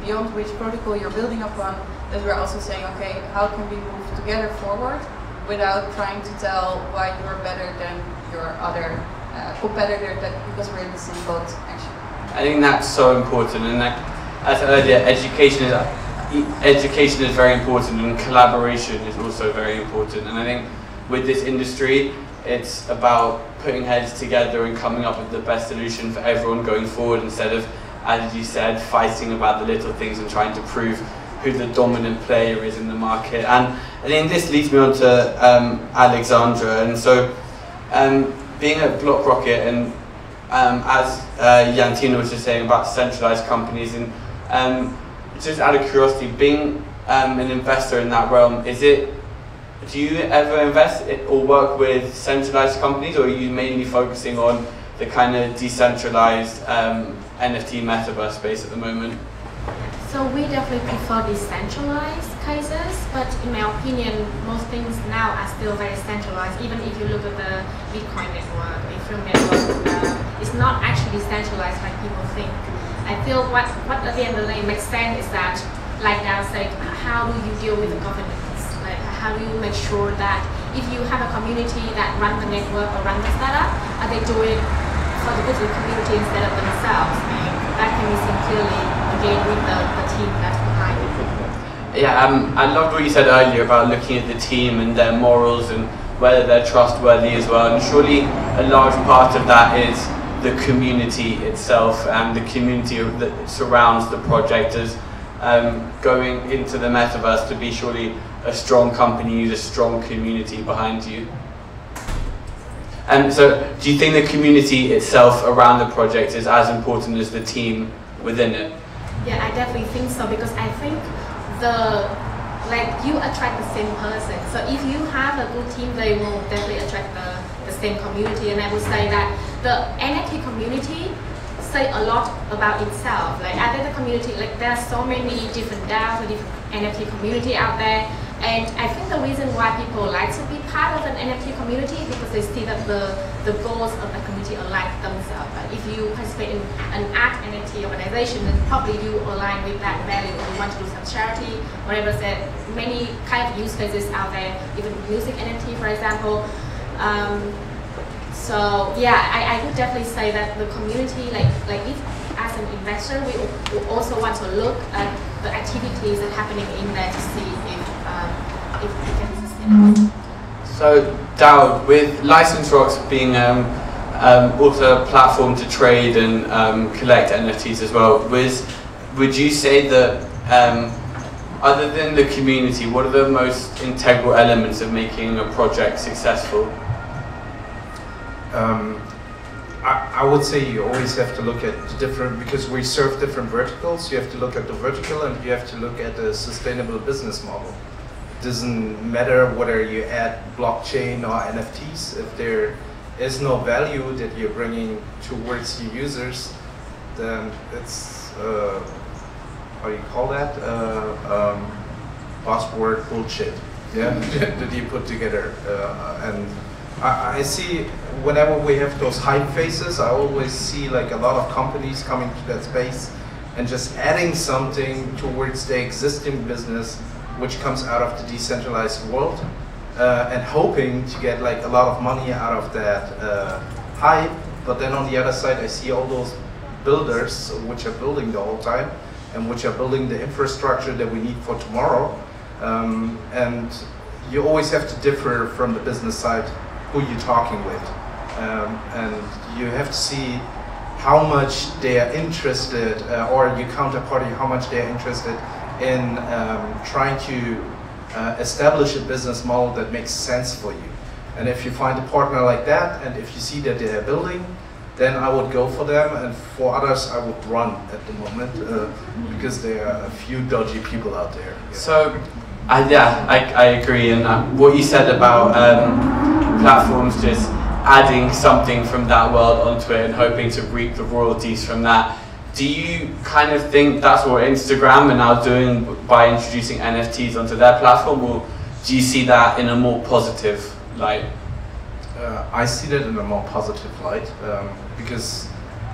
beyond which protocol you're building upon, that we're also saying, okay, how can we move together forward without trying to tell why you're better than your other competitor, because we're in the same boat, actually. I think that's so important, and like, as I said earlier, education is very important, and collaboration is also very important. And I think with this industry, it's about putting heads together and coming up with the best solution for everyone going forward, instead of, as you said, fighting about the little things and trying to prove who the dominant player is in the market. And I think this leads me on to Alexandra. And so, being at Blockrocket, and as Jantine was just saying about centralized companies, and just out of curiosity, being an investor in that realm, do you ever invest or work with centralized companies, or are you mainly focusing on the kind of decentralized NFT metaverse space at the moment? So we definitely prefer decentralized cases, but in my opinion, most things now are still very centralized. Even if you look at the Bitcoin network, Ethereum network, it's not actually decentralized like people think. I feel what at the end of the day makes sense is that, like Dao said, how do you deal with the governance? Like, how do you make sure that if you have a community that run the network or run the startup, they do it for the good of the community instead of themselves? And that can be seen clearly again with the team that's behind it. Yeah, I loved what you said earlier about looking at the team and their morals and whether they're trustworthy as well. And surely a large part of that is the community itself, and the community that surrounds the project as going into the metaverse to be surely a strong company, a strong community behind you. And so, do you think the community itself around the project is as important as the team within it? Yeah, I definitely think so, because I think you attract the same person. So if you have a good team, they will definitely attract the same community. And I would say that the NFT community say a lot about itself. Like, I think the community, like, there are so many different DAOs or different NFT community out there. And I think the reason why people like to be part of an NFT community is because they see that the goals of the community align themselves. Like, if you participate in an art NFT organization, then probably you align with that value, or you want to do some charity, whatever. Said many kind of use cases out there, even music NFT, for example. So yeah, I would definitely say that the community, like if as an investor, we also want to look at the activities that are happening in there to see if we can sustain. So Dao, with License Rocks being also a platform to trade and collect NFTs as well, would you say that other than the community, what are the most integral elements of making a project successful? I would say you always have to look at different, because we serve different verticals, you have to look at the vertical and you have to look at the sustainable business model. It doesn't matter whether you add blockchain or NFTs, if there is no value that you're bringing towards your users, then it's, how do you call that? Buzzword bullshit, yeah, that you put together. And I see, whenever we have those hype phases, I always see like a lot of companies coming to that space and just adding something towards the existing business, which comes out of the decentralized world, and hoping to get like a lot of money out of that hype. But then on the other side, I see all those builders which are building the whole time and which are building the infrastructure that we need for tomorrow. And you always have to differ from the business side who you're talking with, and you have to see how much they are interested, or your counterparty, how much they are interested in trying to establish a business model that makes sense for you. And if you find a partner like that, and if you see that they are building, then I would go for them, and for others I would run at the moment, because there are a few dodgy people out there. Yeah. So, yeah, I agree, and what you said about platforms just adding something from that world onto it and hoping to reap the royalties from that. Do you kind of think that's what Instagram are now doing by introducing NFTs onto their platform, or do you see that in a more positive light? I see that in a more positive light, because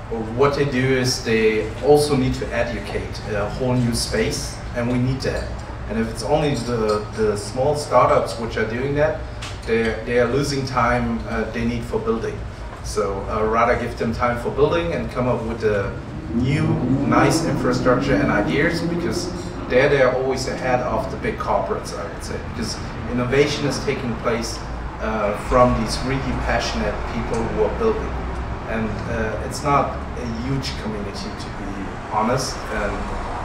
what they do is they also need to educate a whole new space, and we need that. And if it's only the small startups which are doing that, they are losing time they need for building. So rather give them time for building and come up with a new, nice infrastructure and ideas, because they're always ahead of the big corporates, I would say. Because innovation is taking place from these really passionate people who are building. And it's not a huge community, to be honest. And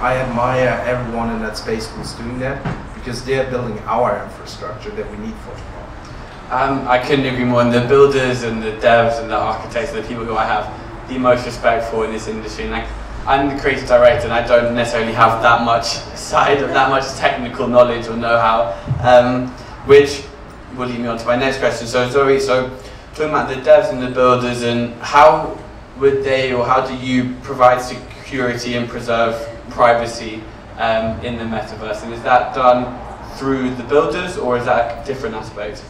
I admire everyone in that space who's doing that, because they're building our infrastructure that we need for tomorrow. I couldn't agree more. And the builders and the devs and the architects are the people who I have the most respect for in this industry. And like, I'm the creative director, and I don't necessarily have that much technical knowledge or know-how, which will lead me on to my next question. So Zoe, talking about the devs and the builders, and how would they, or how do you provide security and preserve privacy in the metaverse? And is that done through the builders, or is that a different aspect?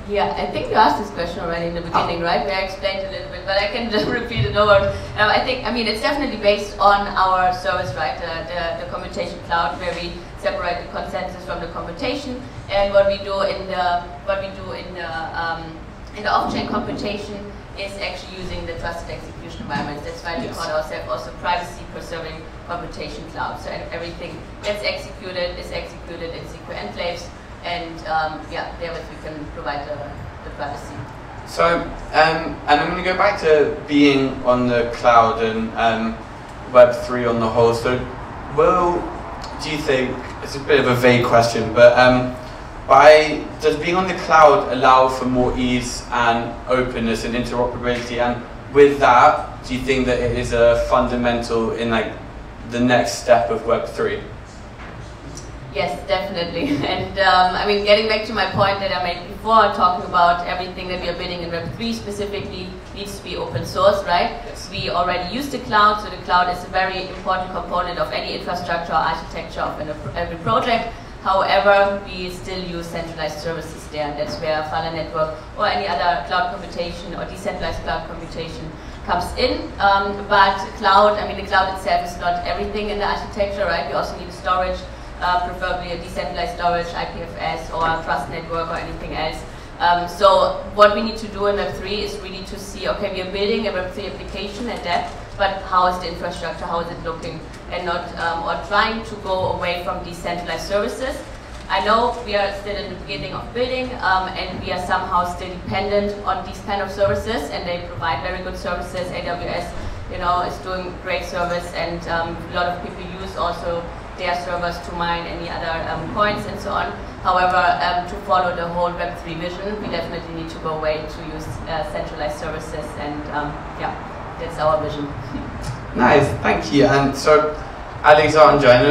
Yeah, I think you asked this question already in the beginning, right? Where I explained a little bit, but I can just repeat it over. I mean, it's definitely based on our service, right? The computation cloud, where we separate the consensus from the computation, and what we do in the off-chain computation is actually using the trusted execution environments. That's why we call ourselves also privacy-preserving computation cloud. So everything that's executed is executed in secure enclaves. And yeah, therewith we can provide the privacy. So, and I'm going to go back to being on the cloud and Web3 on the whole. So, do you think, it's a bit of a vague question, but does being on the cloud allow for more ease and openness and interoperability? And with that, do you think that it is a fundamental in like the next step of Web3? Yes, definitely. And I mean, getting back to my point that I made before, talking about everything that we are building in Web3 specifically needs to be open source, right? Yes. We already use the cloud, so the cloud is a very important component of any infrastructure or architecture of every project. However, we still use centralized services there, and that's where Phala network or any other cloud computation or decentralized cloud computation comes in. But cloud, I mean, the cloud itself is not everything in the architecture, right? We also need storage. Preferably a decentralized storage, IPFS, or a trust network, or anything else. So what we need to do in Web3 is really to see, okay, we are building a Web3 application at that, but how is the infrastructure, how is it looking, and not, or trying to go away from decentralized services. I know we are still in the beginning of building, and we are somehow still dependent on these kind of services, and they provide very good services. AWS, you know, is doing great service, and a lot of people use also their servers to mine any other coins and so on. However, to follow the whole Web3 vision, we definitely need to go away to use centralized services, and yeah, that's our vision. Nice, thank you. And so, Alexandra,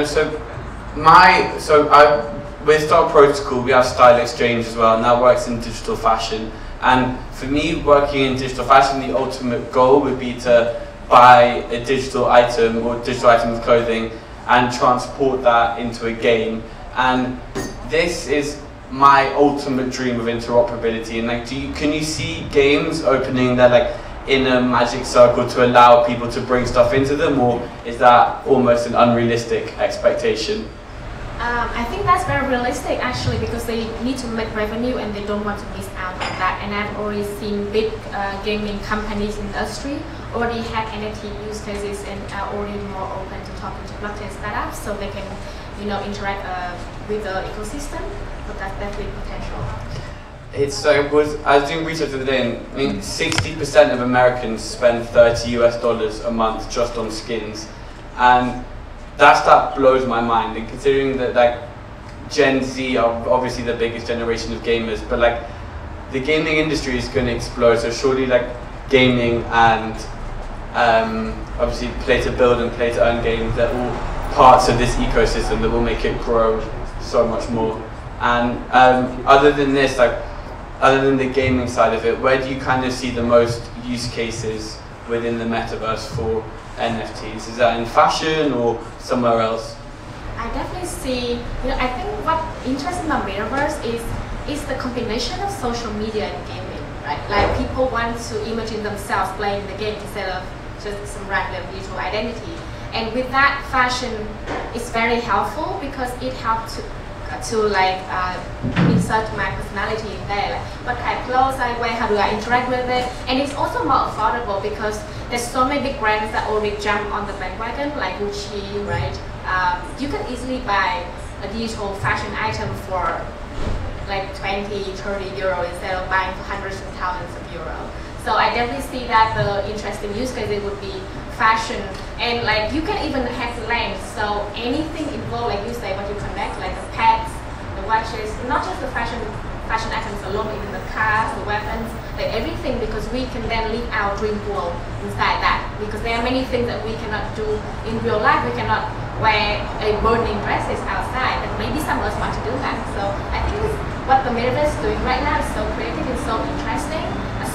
with STYLE.Protocol, we have Style Exchange as well, and that works in digital fashion. And for me, working in digital fashion, the ultimate goal would be to buy a digital item or digital item of clothing and transport that into a game. And this is my ultimate dream of interoperability. And like, can you see games opening their like inner magic circle to allow people to bring stuff into them, or is that almost an unrealistic expectation? I think that's very realistic actually, because they need to make revenue and they don't want to miss out on that. And I've already seen big gaming companies in the industry already have NFT use cases and are already more open to talking to blockchain startups, so they can, you know, interact with the ecosystem. So that's definitely potential. I was doing research the other day, and I mean, 60% of Americans spend $30 a month just on skins, and that stat blows my mind. And considering that like Gen Z are obviously the biggest generation of gamers, but like the gaming industry is going to explode. So surely like gaming and obviously play to build and play to earn games, they're all parts of this ecosystem that will make it grow so much more. And other than this, like other than the gaming side of it, where do you kind of see the most use cases within the metaverse for NFTs? Is that in fashion or somewhere else? I definitely see, you know, I think what interests in the metaverse is the combination of social media and gaming, Like people want to imagine themselves playing the game instead of just some random visual identity. And with that, fashion is very helpful because it helps to insert my personality in there. Like what kind of clothes I wear, how do I interact with it, and it's also more affordable because there's so many big brands that already jump on the bandwagon, like Gucci, right? You can easily buy a digital fashion item for like 20, 30 euro instead of buying for hundreds and thousands of euro. So I definitely see that the interesting use case it would be fashion, and like you can even have length. So anything involved, like you say, what you connect, like the pets, the watches, not just the fashion items alone, even the cars, the weapons, like everything, because we can then live our dream world inside that. Because there are many things that we cannot do in real life. We cannot wear a burning dresses outside, but maybe some of us want to do that. So I think what the Metaverse is doing right now is so creative and so interesting.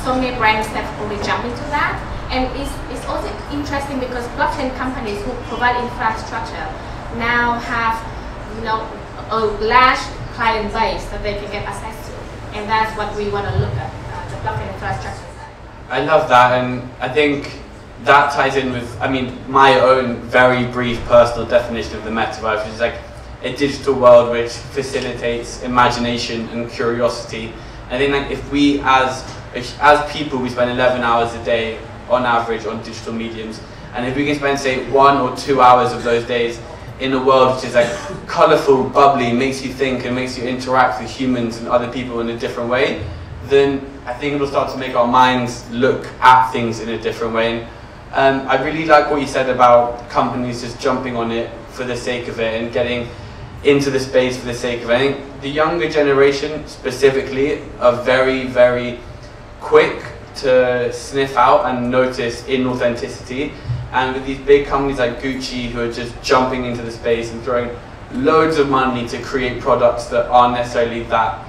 So many brands have already jumped into that. And it's also interesting because blockchain companies who provide infrastructure now have, a large client base that they can get access to. And that's what we want to look at, the blockchain infrastructure side. I love that, and I think that ties in with, my own very brief personal definition of the metaverse, which is like a digital world which facilitates imagination and curiosity. I think like if we as people, we spend 11 hours a day on average on digital mediums, and if we can spend say 1 or 2 hours of those days in a world which is like colourful, bubbly, makes you think and makes you interact with humans and other people in a different way, then I think it'll start to make our minds look at things in a different way. And I really like what you said about companies just jumping on it for the sake of it and getting into the space for the sake of it. I think the younger generation specifically are very, very quick to sniff out and notice inauthenticity, and with these big companies like Gucci who are just jumping into the space and throwing loads of money to create products that aren't necessarily that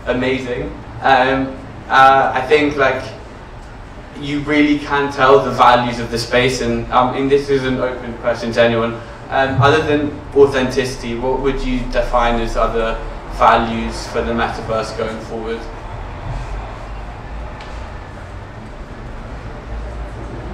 amazing, I think like you really can tell the values of the space. And this is an open question to anyone. Other than authenticity, what would you define as other values for the metaverse going forward?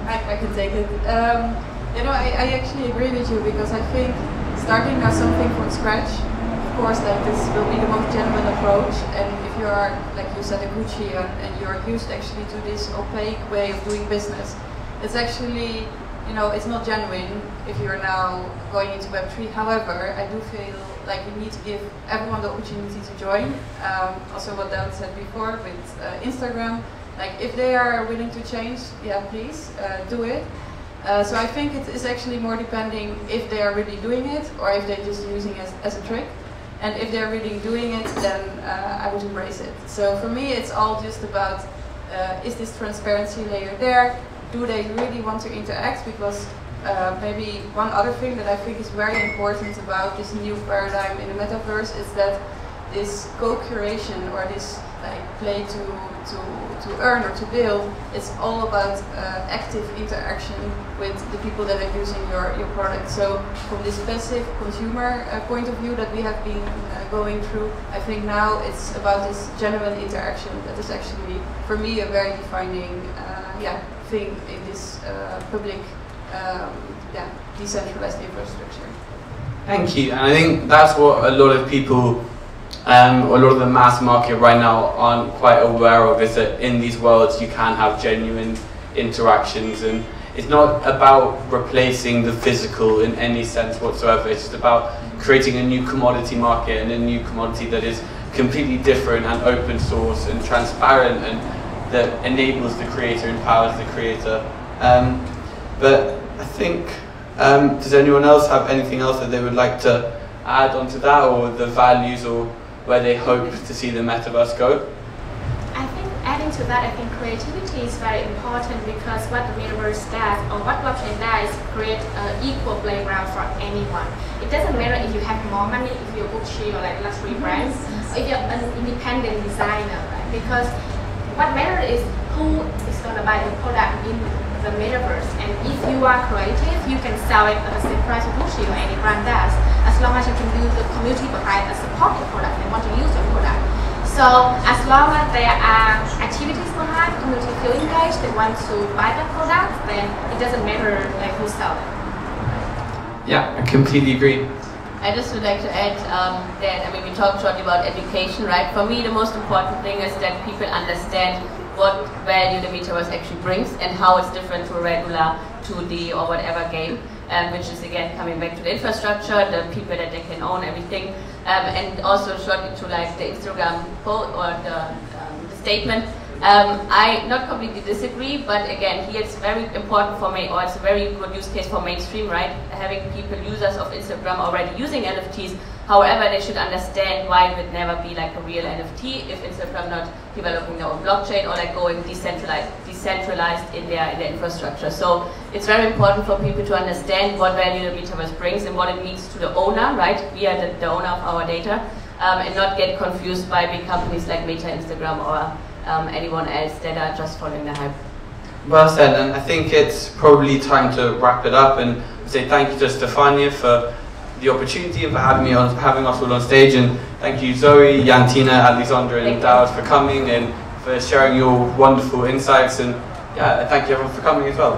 I can take it. I actually agree with you, because I think starting now something from scratch, of course, like this will be the most genuine approach. And if you are, like you said, a Gucci and you're used actually to this opaque way of doing business, it's actually, it's not genuine if you're now going into Web3. However, I do feel like we need to give everyone the opportunity to join. Also what Dan said before with Instagram. Like if they are willing to change, yeah, please do it. So I think it is actually more depending if they are really doing it or if they're just using it as a trick. And if they're really doing it, then I would embrace it. So for me, it's all just about is this transparency layer there? Do they really want to interact? Because maybe one other thing that I think is very important about this new paradigm in the metaverse is that this co-curation or this play to earn or to build, it's all about active interaction with the people that are using your product. So from this passive consumer point of view that we have been going through, I think now it's about this genuine interaction that is actually, for me, a very defining thing in this public, decentralized infrastructure. Thank you, and I think that's what a lot of people, a lot of the mass market right now aren't quite aware of, is that in these worlds you can have genuine interactions, and it's not about replacing the physical in any sense whatsoever. It's just about creating a new commodity market, and a new commodity that is completely different and open source and transparent, and that enables the creator, empowers the creator. But I think, does anyone else have anything else that they would like to add onto that, or the values, or where they hope to see the metaverse go? I think adding to that, I think creativity is very important, because what the metaverse does, or what blockchain does, is create an equal playground for anyone. It doesn't matter if you have more money, if you're Gucci or like luxury brands, or if you're an independent designer, right? Because what matters is who is going to buy the product in the metaverse. And if you are creative, you can sell it at the same price of Gucci or any brand does, as long as you can build the community behind and support the product and want to use your product. So as long as there are activities behind, community feel engaged, they want to buy the product, then it doesn't matter like who sells it. Yeah, I completely agree. I just would like to add that, I mean, we talked shortly about education, right? For me, the most important thing is that people understand what value the Metaverse actually brings and how it's different to a regular 2D or whatever game, which is again coming back to the infrastructure, the people that they can own, everything, and also shortly to like the Instagram post or the statement. I not completely disagree, but again, here it's very important for me, or it's a very good use case for mainstream, right? Having people, users of Instagram already using NFTs. However, they should understand why it would never be like a real NFT if Instagram not developing their own blockchain or like going decentralized in their infrastructure. So it's very important for people to understand what value the Metaverse brings and what it means to the owner, right? We are the owner of our data, and not get confused by big companies like Meta, Instagram, or anyone else that are just following the hype. Well said, and I think it's probably time to wrap it up and say thank you to Stefania for the opportunity and for having us all on stage, and thank you Zoe, Jantine, Alexandra and Daud for coming and for sharing your wonderful insights, and yeah, thank you everyone for coming as well.